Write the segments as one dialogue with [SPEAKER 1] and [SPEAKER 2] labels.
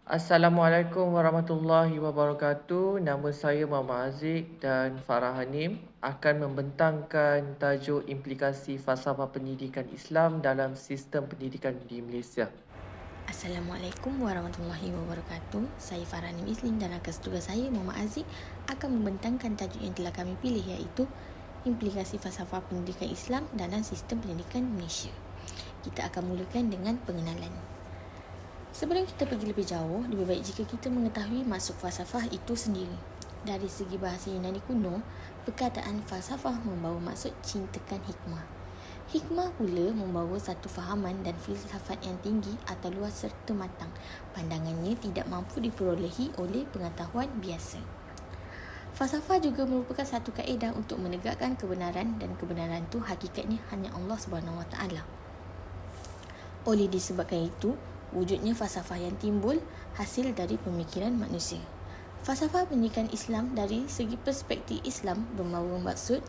[SPEAKER 1] Assalamualaikum warahmatullahi wabarakatuh. Nama saya Muhammad Aziz dan Farah Hanim akan membentangkan tajuk implikasi falsafah pendidikan Islam dalam sistem pendidikan di Malaysia.
[SPEAKER 2] Assalamualaikum warahmatullahi wabarakatuh. Saya Farhanim Islin dan rakan tugas saya Muhammad Aziz akan membentangkan tajuk yang telah kami pilih, iaitu implikasi falsafah pendidikan Islam dalam sistem pendidikan Malaysia. Kita akan mulakan dengan pengenalan. Sebelum kita pergi lebih jauh, lebih baik jika kita mengetahui maksud falsafah itu sendiri. Dari segi bahasa Yunani kuno, perkataan falsafah membawa maksud cintakan hikmah. Hikmah pula membawa satu fahaman dan filsafat yang tinggi atau luas serta matang. Pandangannya tidak mampu diperolehi oleh pengetahuan biasa. Falsafah juga merupakan satu kaedah untuk menegakkan kebenaran, dan kebenaran itu hakikatnya hanya Allah SWT. Oleh disebabkan itu, wujudnya falsafah yang timbul hasil dari pemikiran manusia. Falsafah pendidikan Islam dari segi perspektif Islam membawa maksud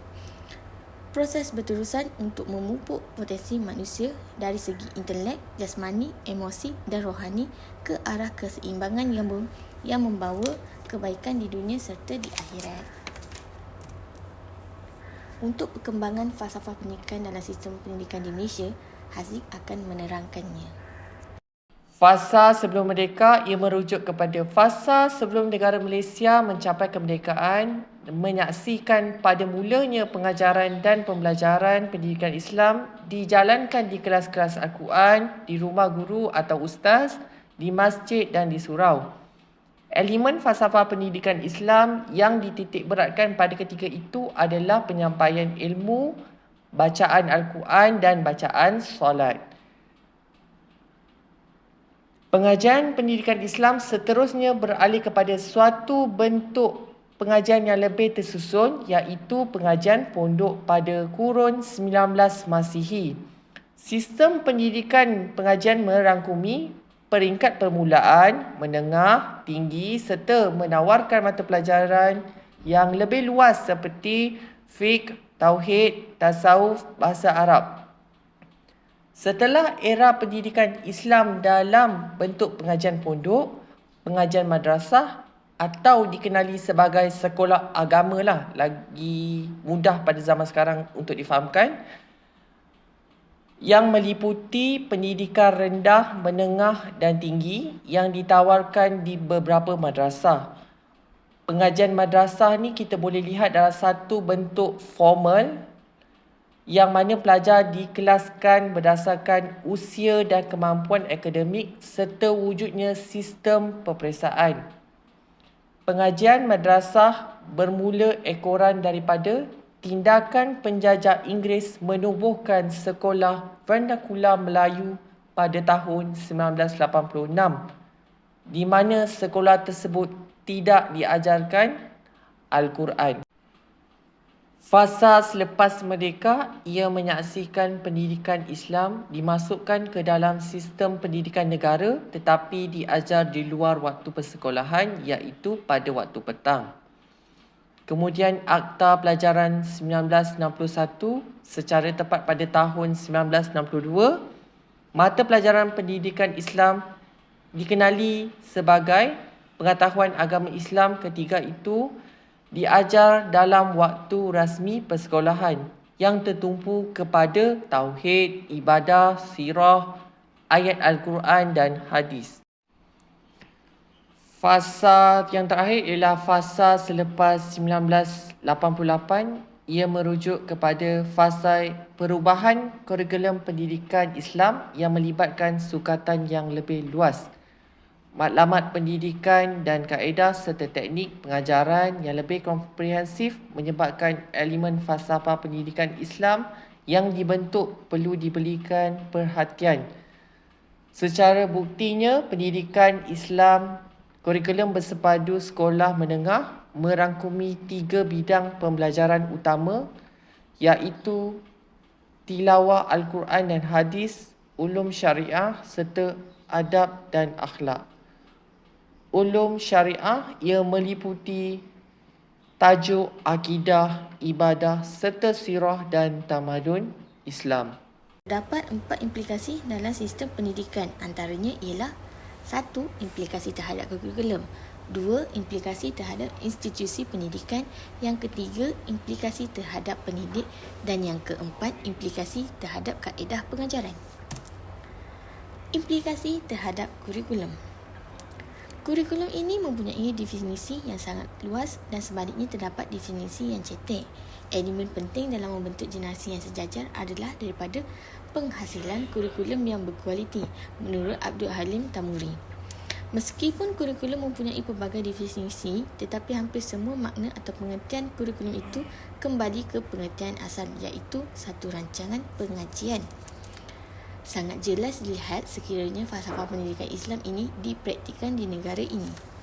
[SPEAKER 2] proses berterusan untuk memupuk potensi manusia dari segi intelek, jasmani, emosi dan rohani ke arah keseimbangan yang membawa kebaikan di dunia serta di akhirat. Untuk perkembangan falsafah pendidikan dalam sistem pendidikan di Malaysia, Haziq akan menerangkannya.
[SPEAKER 1] Fasa sebelum merdeka ia merujuk kepada fasa sebelum negara Malaysia mencapai kemerdekaan, menyaksikan pada mulanya pengajaran dan pembelajaran pendidikan Islam dijalankan di kelas-kelas Al-Quran, di rumah guru atau ustaz, di masjid dan di surau. Elemen falsafah pendidikan Islam yang dititik beratkan pada ketika itu adalah penyampaian ilmu, bacaan Al-Quran dan bacaan solat. Pengajian pendidikan Islam seterusnya beralih kepada suatu bentuk pengajian yang lebih tersusun, iaitu pengajian pondok pada kurun 19 Masihi. Sistem pendidikan pengajian merangkumi peringkat permulaan, menengah, tinggi serta menawarkan mata pelajaran yang lebih luas seperti fiqh, tauhid, tasawuf, bahasa Arab. Setelah era pendidikan Islam dalam bentuk pengajian pondok, pengajian madrasah atau dikenali sebagai sekolah agama lah, lagi mudah pada zaman sekarang untuk difahamkan, yang meliputi pendidikan rendah, menengah dan tinggi yang ditawarkan di beberapa madrasah. Pengajian madrasah ni kita boleh lihat dalam satu bentuk formal yang mana pelajar dikelaskan berdasarkan usia dan kemampuan akademik serta wujudnya sistem peperiksaan. Pengajian madrasah bermula ekoran daripada tindakan penjajah Inggeris menubuhkan sekolah vernakular Melayu pada tahun 1986, di mana sekolah tersebut tidak diajarkan Al-Quran. Fasa selepas merdeka, ia menyaksikan pendidikan Islam dimasukkan ke dalam sistem pendidikan negara tetapi diajar di luar waktu persekolahan, iaitu pada waktu petang. Kemudian Akta Pelajaran 1961, secara tepat pada tahun 1962, mata pelajaran pendidikan Islam dikenali sebagai pengetahuan agama Islam ketiga itu diajar dalam waktu rasmi persekolahan yang tertumpu kepada tauhid, ibadah, sirah, ayat Al-Quran dan hadis. Fasa yang terakhir ialah fasa selepas 1988. Ia merujuk kepada fasa perubahan kurikulum pendidikan Islam yang melibatkan sukatan yang lebih luas, maklumat pendidikan dan kaedah serta teknik pengajaran yang lebih komprehensif menyebabkan elemen falsafah pendidikan Islam yang dibentuk perlu diberikan perhatian. Secara buktinya, pendidikan Islam kurikulum bersepadu sekolah menengah merangkumi 3 bidang pembelajaran utama, iaitu tilawah Al-Quran dan hadis, ulum syariah serta adab dan akhlak. Ulum syariah ia meliputi tajuk akidah, ibadah serta sirah dan tamadun Islam.
[SPEAKER 2] Terdapat 4 implikasi dalam sistem pendidikan, antaranya ialah 1. Implikasi terhadap kurikulum. 2. Implikasi terhadap institusi pendidikan. Yang ketiga, implikasi terhadap pendidik. Dan yang keempat, implikasi terhadap kaedah pengajaran. Implikasi terhadap kurikulum. Kurikulum ini mempunyai definisi yang sangat luas dan sebaliknya terdapat definisi yang cetek. Elemen penting dalam membentuk generasi yang sejajar adalah daripada penghasilan kurikulum yang berkualiti, menurut Abdul Halim Tamuri. Meskipun kurikulum mempunyai pelbagai definisi, tetapi hampir semua makna atau pengertian kurikulum itu kembali ke pengertian asal, iaitu satu rancangan pengajian. Sangat jelas dilihat sekiranya falsafah pendidikan Islam ini dipraktikkan di negara ini.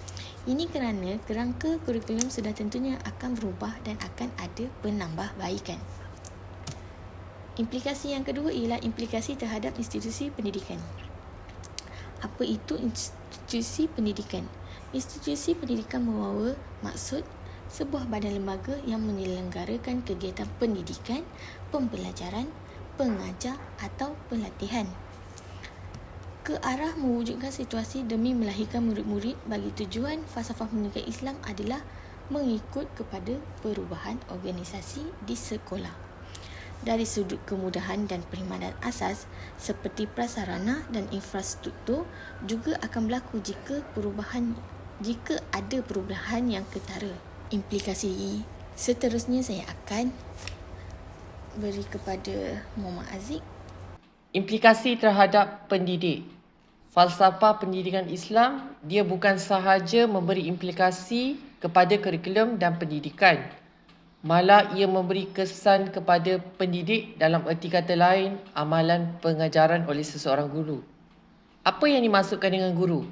[SPEAKER 2] Ini kerana kerangka kurikulum sudah tentunya akan berubah dan akan ada penambahbaikan. Implikasi yang kedua ialah implikasi terhadap institusi pendidikan. Apa itu institusi pendidikan? Institusi pendidikan membawa maksud sebuah badan lembaga yang menyelenggarakan kegiatan pendidikan, pembelajaran, pengajar atau pelatihan ke arah mewujudkan situasi demi melahirkan murid-murid. Bagi tujuan falsafah pendidikan Islam adalah mengikut kepada perubahan organisasi di sekolah. Dari sudut kemudahan dan perkhidmatan asas seperti prasarana dan infrastruktur juga akan berlaku jika ada perubahan yang ketara. Implikasi seterusnya saya akan beri kepada Muhammad Aziz.
[SPEAKER 1] Implikasi terhadap pendidik. Falsafah pendidikan Islam, dia bukan sahaja memberi implikasi kepada kurikulum dan pendidikan. Malah ia memberi kesan kepada pendidik, dalam erti kata lain, amalan pengajaran oleh seseorang guru. Apa yang dimaksudkan dengan guru?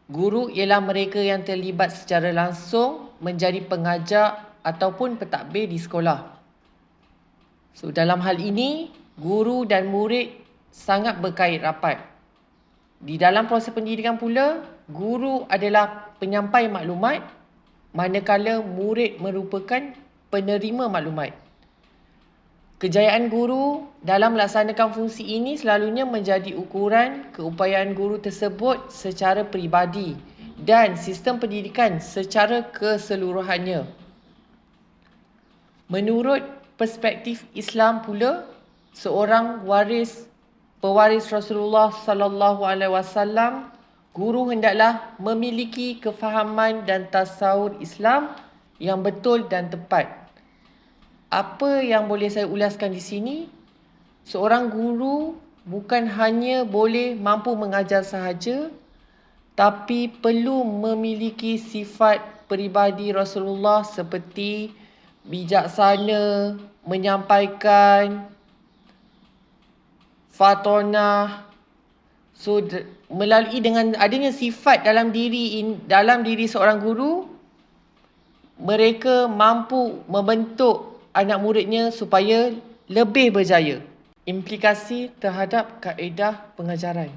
[SPEAKER 1] Guru ialah mereka yang terlibat secara langsung menjadi pengajar ataupun pentadbir di sekolah. So, dalam hal ini, guru dan murid sangat berkait rapat. Di dalam proses pendidikan pula, guru adalah penyampai maklumat, manakala murid merupakan penerima maklumat. Kejayaan guru dalam melaksanakan fungsi ini selalunya menjadi ukuran keupayaan guru tersebut secara peribadi dan sistem pendidikan secara keseluruhannya. Menurut perspektif Islam pula, seorang pewaris Rasulullah sallallahu alaihi wasallam, guru hendaklah memiliki kefahaman dan tasawur Islam yang betul dan tepat. Apa yang boleh saya ulaskan di sini? Seorang guru bukan hanya boleh mampu mengajar sahaja, tapi perlu memiliki sifat peribadi Rasulullah seperti bijaksana, menyampaikan, fatonah. So, melalui dengan adanya sifat dalam diri seorang guru, mereka mampu membentuk anak muridnya supaya lebih berjaya. Implikasi terhadap kaedah pengajaran.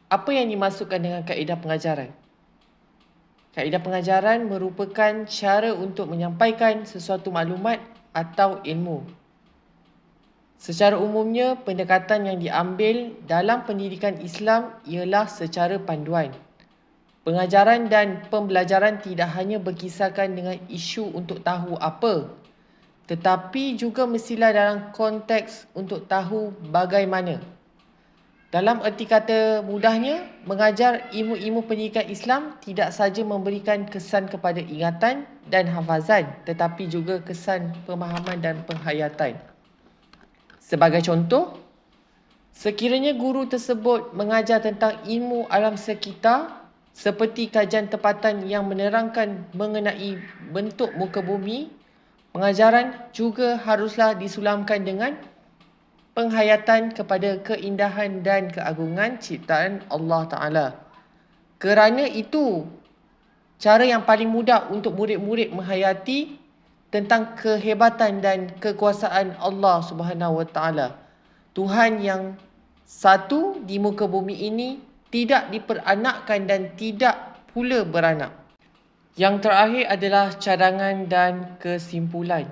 [SPEAKER 1] Apa yang dimaksudkan dengan kaedah pengajaran? Kaedah pengajaran merupakan cara untuk menyampaikan sesuatu maklumat atau ilmu. Secara umumnya, pendekatan yang diambil dalam pendidikan Islam ialah secara panduan. Pengajaran dan pembelajaran tidak hanya berkisarkan dengan isu untuk tahu apa, tetapi juga mestilah dalam konteks untuk tahu bagaimana. Dalam erti kata mudahnya, mengajar ilmu-ilmu pendidikan Islam tidak sahaja memberikan kesan kepada ingatan dan hafazan, tetapi juga kesan pemahaman dan penghayatan. Sebagai contoh, sekiranya guru tersebut mengajar tentang ilmu alam sekitar, seperti kajian tempatan yang menerangkan mengenai bentuk muka bumi, pengajaran juga haruslah disulamkan dengan penghayatan kepada keindahan dan keagungan ciptaan Allah Ta'ala. Kerana itu, cara yang paling mudah untuk murid-murid menghayati tentang kehebatan dan kekuasaan Allah Subhanahu Wa Ta'ala. Tuhan yang satu di muka bumi ini tidak diperanakkan dan tidak pula beranak. Yang terakhir adalah cadangan dan kesimpulan.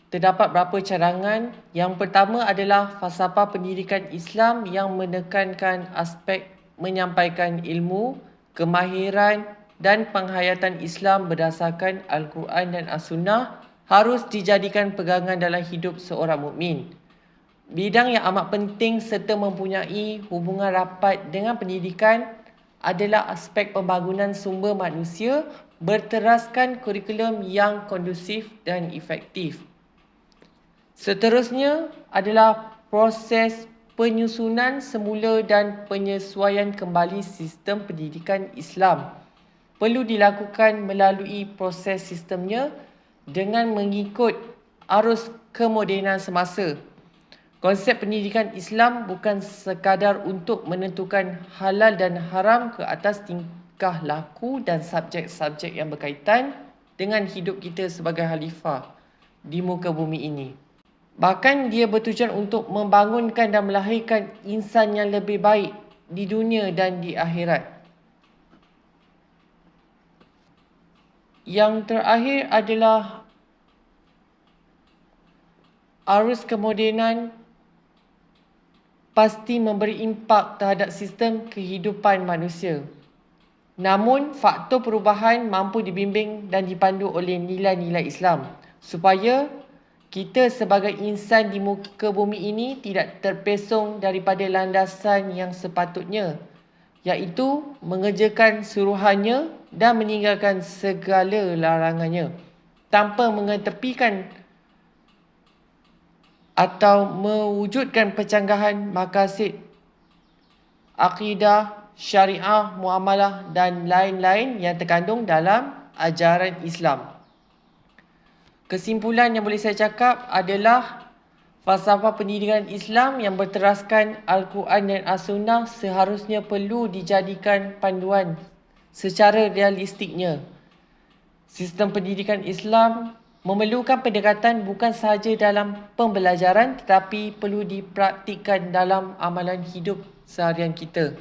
[SPEAKER 1] Terdapat beberapa cadangan. Yang pertama adalah falsafah pendidikan Islam yang menekankan aspek menyampaikan ilmu, kemahiran dan penghayatan Islam berdasarkan Al-Quran dan As-Sunnah harus dijadikan pegangan dalam hidup seorang mukmin. Bidang yang amat penting serta mempunyai hubungan rapat dengan pendidikan adalah aspek pembangunan sumber manusia berteraskan kurikulum yang kondusif dan efektif. Seterusnya adalah proses penyusunan semula dan penyesuaian kembali sistem pendidikan Islam. Perlu dilakukan melalui proses sistemnya dengan mengikut arus kemodenan semasa. Konsep pendidikan Islam bukan sekadar untuk menentukan halal dan haram ke atas tingkah laku dan subjek-subjek yang berkaitan dengan hidup kita sebagai khalifah di muka bumi ini. Bahkan dia bertujuan untuk membangunkan dan melahirkan insan yang lebih baik di dunia dan di akhirat. Yang terakhir adalah arus kemodenan pasti memberi impak terhadap sistem kehidupan manusia. Namun, faktor perubahan mampu dibimbing dan dipandu oleh nilai-nilai Islam supaya kita sebagai insan di muka bumi ini tidak terpesong daripada landasan yang sepatutnya, iaitu mengerjakan suruhannya dan meninggalkan segala larangannya tanpa mengetepikan atau mewujudkan pencanggahan maqasid akidah, syariah, muamalah dan lain-lain yang terkandung dalam ajaran Islam. Kesimpulan yang boleh saya cakap adalah falsafah pendidikan Islam yang berteraskan Al-Quran dan As-Sunnah seharusnya perlu dijadikan panduan secara realistiknya. Sistem pendidikan Islam memerlukan pendekatan bukan sahaja dalam pembelajaran tetapi perlu dipraktikkan dalam amalan hidup seharian kita.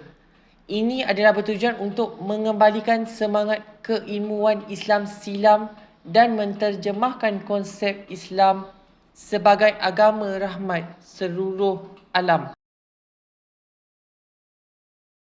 [SPEAKER 1] Ini adalah bertujuan untuk mengembalikan semangat keilmuan Islam silam dan menterjemahkan konsep Islam sebagai agama rahmat seluruh alam.